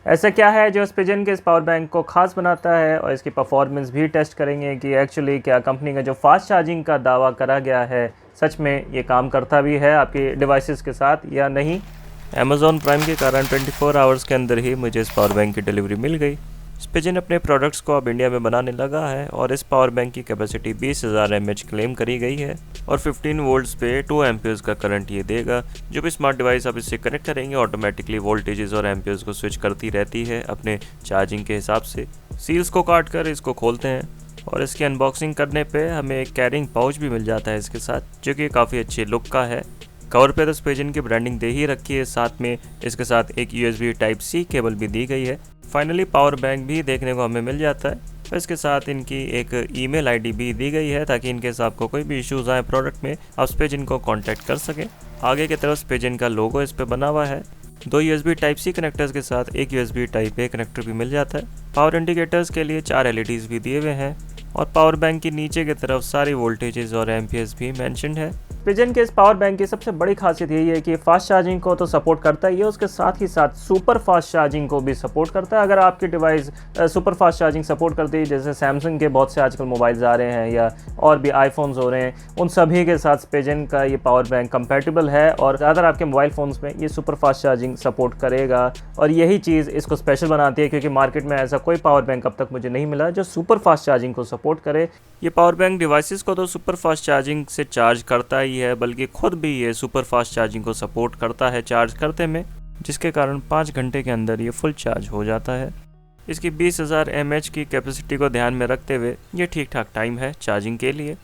ऐसा क्या है जो स्पिजन के इस पावर बैंक को ख़ास बनाता है, और इसकी परफॉर्मेंस भी टेस्ट करेंगे कि एक्चुअली क्या कंपनी का जो फास्ट चार्जिंग का दावा करा गया है सच में ये काम करता भी है आपके डिवाइसेस के साथ या नहीं। अमेज़ॉन प्राइम के कारण 24 आवर्स के अंदर ही मुझे इस पावर बैंक की डिलीवरी मिल गई। स्पिजन अपने प्रोडक्ट्स को अब इंडिया में बनाने लगा है और इस पावर बैंक की कैपेसिटी 20,000 mAh क्लेम करी गई है और 15 वोल्ट्स पे 2 एम्पियर्स का करंट ये देगा। जो भी स्मार्ट डिवाइस आप इससे कनेक्ट करेंगे ऑटोमेटिकली वोल्टेजेस और एम्पियर्स को स्विच करती रहती है अपने चार्जिंग के हिसाब से। सील्स को काट कर इसको खोलते हैं और इसकी अनबॉक्सिंग करने पे हमें एक कैरिंग पाउच भी मिल जाता है इसके साथ, जो कि काफ़ी अच्छे लुक का है। कवर पे तो स्पिजन की ब्रांडिंग दे ही रखी है, साथ में इसके साथ एक USB Type-C केबल भी दी गई है। फाइनली पावर बैंक भी देखने को हमें मिल जाता है और इसके साथ इनकी एक ईमेल आईडी भी दी गई है ताकि इनके साथ आपको कोई भी इश्यूज आए प्रोडक्ट में आप स्पिजन को कांटेक्ट कर सकें। आगे की तरफ स्पिजन का लोगो इस पे बना हुआ है। 2 USB Type-C कनेक्टर्स के साथ एक USB Type-A कनेक्टर भी मिल जाता है। पावर इंडिकेटर्स के लिए 4 LEDs भी दिए हुए हैं और पावर बैंक के नीचे की तरफ सारी वोल्टेजेस और एम्पियर्स भी मेंशन्ड है। स्पिजन के इस पावर बैंक की सबसे बड़ी खासियत यही है कि फास्ट चार्जिंग को तो सपोर्ट करता ही है, उसके साथ ही साथ सुपर फास्ट चार्जिंग को भी सपोर्ट करता है। अगर आपकी device super fast charging support करती है, जैसे सैमसंग के बहुत से आजकल मोबाइल्स आ रहे हैं या और भी आईफोन्स हो रहे हैं, उन सभी के साथ स्पिजन का ये पावर बैंक कंपैटिबल है और ज़्यादातर आपके मोबाइल फ़ोन्स में ये सुपर फास्ट चार्जिंग सपोर्ट करेगा। और यही चीज़ इसको स्पेशल बनाती है क्योंकि मार्केट में ऐसा कोई पावर बैंक अब तक मुझे नहीं मिला जो सुपर फास्ट चार्जिंग को सपोर्ट करे। ये पावर बैंक डिवाइसेस को तो सुपर फास्ट चार्जिंग से चार्ज करता ही है, बल्कि खुद भी ये सुपर फास्ट चार्जिंग को सपोर्ट करता है चार्ज करते में, जिसके कारण 5 घंटे के अंदर ये फुल चार्ज हो जाता है। इसकी 20,000 mAh की कैपेसिटी को ध्यान में रखते हुए ये ठीक ठाक टाइम है चार्जिंग के लिए।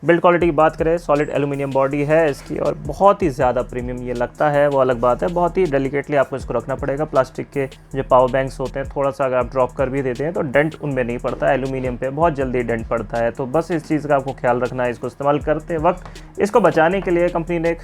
बिल्ड क्वालिटी की बात करें, सॉलिड एल्यूमिनियम बॉडी है इसकी और बहुत ही ज़्यादा प्रीमियम ये लगता है, वो अलग बात है। बहुत ही डेलिकेटली आपको इसको रखना पड़ेगा। प्लास्टिक के जो पावर बैंक्स होते हैं थोड़ा सा अगर आप ड्रॉप कर भी देते हैं तो डेंट उनमें नहीं पड़ता, एल्यूमिनियम पे बहुत जल्दी डेंट पड़ता है। तो बस इस चीज़ का आपको ख्याल रखना है। इसको इस्तेमाल करते वक्त इसको बचाने के लिए कंपनी ने एक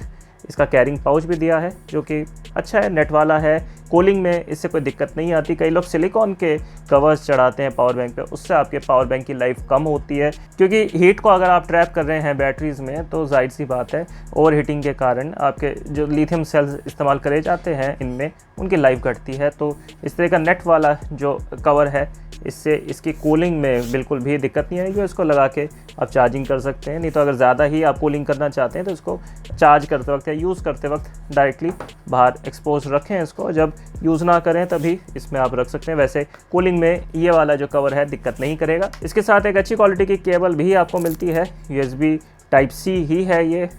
इसका कैरिंग पाउच भी दिया है जो कि अच्छा है, नेट वाला है। कूलिंग में इससे कोई दिक्कत नहीं आती। कई लोग सिलिकॉन के कवर्स चढ़ाते हैं पावर बैंक पे, उससे आपके पावर बैंक की लाइफ कम होती है क्योंकि हीट को अगर आप ट्रैप कर रहे हैं बैटरीज में तो जाहिर सी बात है ओवर हीटिंग के कारण आपके जो लिथियम सेल्स इस्तेमाल करे जाते हैं इनमें उनकी लाइफ घटती है। तो इस तरह का नेट वाला जो कवर है इससे इसकी कूलिंग में बिल्कुल भी दिक्कत नहीं आएगी। इसको लगा के आप चार्जिंग कर सकते हैं। नहीं तो अगर ज़्यादा ही आप कूलिंग करना चाहते हैं तो इसको चार्ज करते वक्त या यूज़ करते वक्त डायरेक्टली बाहर एक्सपोज रखें इसको, जब यूज़ ना करें तभी इसमें आप रख सकते हैं। वैसे कूलिंग में ये वाला जो कवर है दिक्कत नहीं करेगा। इसके साथ एक अच्छी क्वालिटी की केबल भी आपको मिलती है, USB Type-C ही है ये।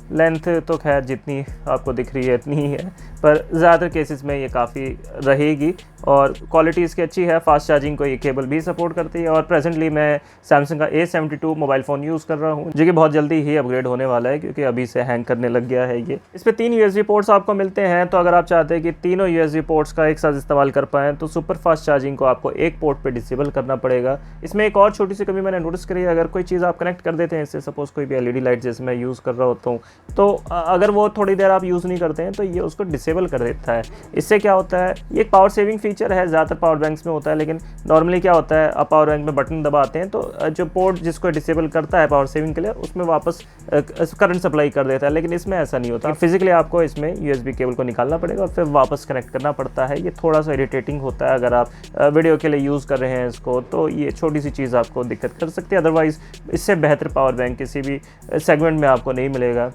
लेंथ तो खैर जितनी आपको दिख रही है इतनी ही है, पर ज़्यादातर केसेस में ये काफ़ी रहेगी और क्वालिटी इसकी अच्छी है। फास्ट चार्जिंग को ये केबल भी सपोर्ट करती है और प्रेजेंटली मैं सैमसंग का A72 मोबाइल फ़ोन यूज़ कर रहा हूँ जो कि बहुत जल्दी ही अपग्रेड होने वाला है क्योंकि अभी से हैंग करने लग गया है ये। इस पर 3 USB पोर्ट्स आपको मिलते हैं, तो अगर आप चाहते हैं कि तीनों USB पोर्ट्स का एक साथ इस्तेमाल कर पाएँ तो सुपर फास्ट चार्जिंग को आपको एक पोर्ट पर डिसेबल करना पड़ेगा। इसमें एक और छोटी सी कमी मैंने नोटिस करी है, अगर कोई चीज़ आप कनेक्ट कर देते हैं इससे, सपोज़ कोई भी LED लाइट जैसे मैं यूज़ कर रहा होता हूँ, तो अगर वो थोड़ी देर आप यूज़ नहीं करते हैं तो ये उसको डिसेबल कर देता है। इससे क्या होता है, ये एक पावर सेविंग फीचर है, ज़्यादातर पावर बैंक्स में होता है, लेकिन नॉर्मली क्या होता है आप पावर बैंक में बटन दबाते हैं तो जो पोर्ट जिसको डिसेबल करता है पावर सेविंग के लिए उसमें वापस करंट सप्लाई कर देता है, लेकिन इसमें ऐसा नहीं होता। फिजिकली आपको इसमें USB केबल को निकालना पड़ेगा और फिर वापस कनेक्ट करना पड़ता है। ये थोड़ा सा इरिटेटिंग होता है अगर आप वीडियो के लिए यूज़ कर रहे हैं इसको, तो ये छोटी सी चीज़ आपको दिक्कत कर सकती है। अदरवाइज़ इससे बेहतर पावर बैंक किसी भी सेगमेंट में आपको नहीं मिलेगा।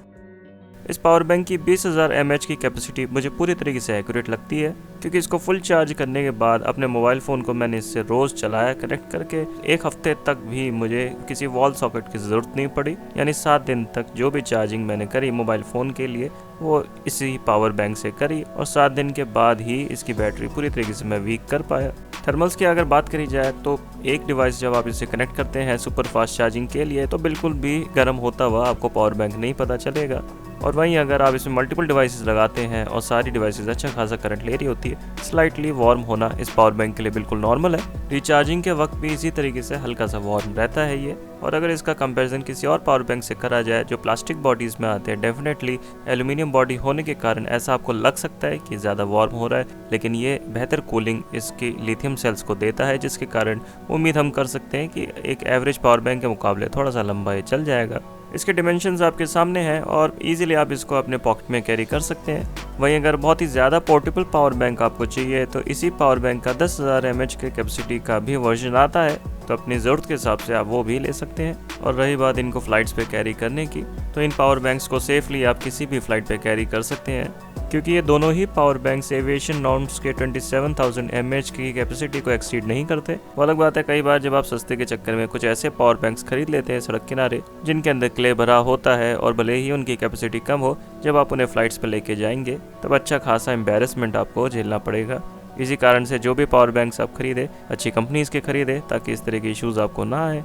इस पावर बैंक की 20,000 mAh की कैपेसिटी मुझे पूरी तरीके से एक्यूरेट लगती है क्योंकि इसको फुल चार्ज करने के बाद अपने मोबाइल फ़ोन को मैंने इससे रोज़ चलाया कनेक्ट करके। 1 हफ्ते तक भी मुझे किसी वॉल सॉकेट की ज़रूरत नहीं पड़ी, यानी 7 दिन तक जो भी चार्जिंग मैंने करी मोबाइल फ़ोन के लिए वो इसी पावर बैंक से करी और 7 दिन के बाद ही इसकी बैटरी पूरी तरीके से मैं वीक कर पाया। थर्मल्स की अगर बात करी जाए तो एक डिवाइस जब आप इसे कनेक्ट करते हैं सुपर फास्ट चार्जिंग के लिए तो बिल्कुल भी गर्म होता हुआ आपको पावर बैंक नहीं पता चलेगा, और वहीं अगर आप इसमें मल्टीपल डिवाइसेस लगाते हैं और सारी डिवाइसेस अच्छा खासा करंट ले रही होती है, स्लाइटली वार्म होना इस पावर बैंक के लिए बिल्कुल नॉर्मल है। रिचार्जिंग के वक्त भी इसी तरीके से हल्का सा वार्म रहता है ये। और अगर इसका कंपैरिजन किसी और पावर बैंक से करा जाए जो प्लास्टिक बॉडीज़ में आते हैं, डेफिनेटली एल्यूमिनियम बॉडी होने के कारण ऐसा आपको लग सकता है कि ज़्यादा वार्म हो रहा है, लेकिन ये बेहतर कूलिंग इसकी लिथियम सेल्स को देता है, जिसके कारण उम्मीद हम कर सकते हैं कि एक एवरेज पावर बैंक के मुकाबले थोड़ा सा लंबा ये चल जाएगा। इसके डिमेंशंस आपके सामने हैं और इजीली आप इसको अपने पॉकेट में कैरी कर सकते हैं। वहीं अगर बहुत ही ज़्यादा पोर्टेबल पावर बैंक आपको चाहिए तो इसी पावर बैंक का 10,000 mAh के कैपेसिटी का भी वर्जन आता है, तो अपनी ज़रूरत के हिसाब से आप वो भी ले सकते हैं। और रही बात इनको फ़्लाइट्स पे कैरी करने की, तो इन पावर बैंक्स को सेफली आप किसी भी फ़्लाइट पे कैरी कर सकते हैं, क्योंकि ये दोनों ही पावर बैंक्स एविएशन नॉर्म्स के 27,000 mAh की कैपेसिटी को एक्सीड नहीं करते। वो अलग बात है, कई बार जब आप सस्ते के चक्कर में कुछ ऐसे पावर बैंक्स खरीद लेते हैं सड़क किनारे जिनके अंदर क्ले भरा होता है और भले ही उनकी कैपेसिटी कम हो, जब आप उन्हें फ़्लाइट्स पर लेके जाएंगे तब अच्छा खासा एम्बेरसमेंट आपको झेलना पड़ेगा। इसी कारण से जो भी पावर बैंक्स आप खरीदें अच्छी कंपनीज़ के खरीदें, ताकि इस तरह के इश्यूज़ आपको ना आए।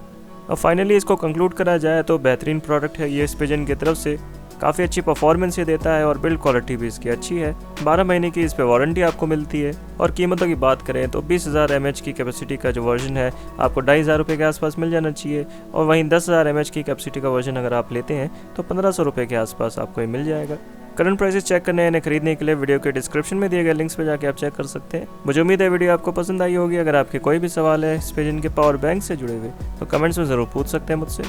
और फाइनली इसको कंक्लूड करा जाए तो बेहतरीन प्रोडक्ट है ये स्पिजन की तरफ से, काफ़ी अच्छी परफॉर्मेंस ये देता है और बिल्ड क्वालिटी भी इसकी अच्छी है। 12 महीने की इस पे वारंटी आपको मिलती है। और कीमतों की बात करें तो 20,000 mAh की कैपेसिटी का जो वर्जन है आपको 2,500 रुपये के आसपास मिल जाना चाहिए, और वहीं 10,000 mAh की कैपेसिटी का वर्जन अगर आप लेते हैं तो 1,500 रुपये के आसपास आपको ये मिल जाएगा। करंट प्राइसेस चेक करने यानी खरीदने के लिए वीडियो के डिस्क्रिप्शन में दिए गए लिंक्स पे जाके आप चेक कर सकते हैं। मुझे उम्मीद है वीडियो आपको पसंद आई होगी। अगर आपके कोई भी सवाल है स्पिजन के पावर बैंक से जुड़े हुए तो कमेंट्स में ज़रूर पूछ सकते हैं मुझसे।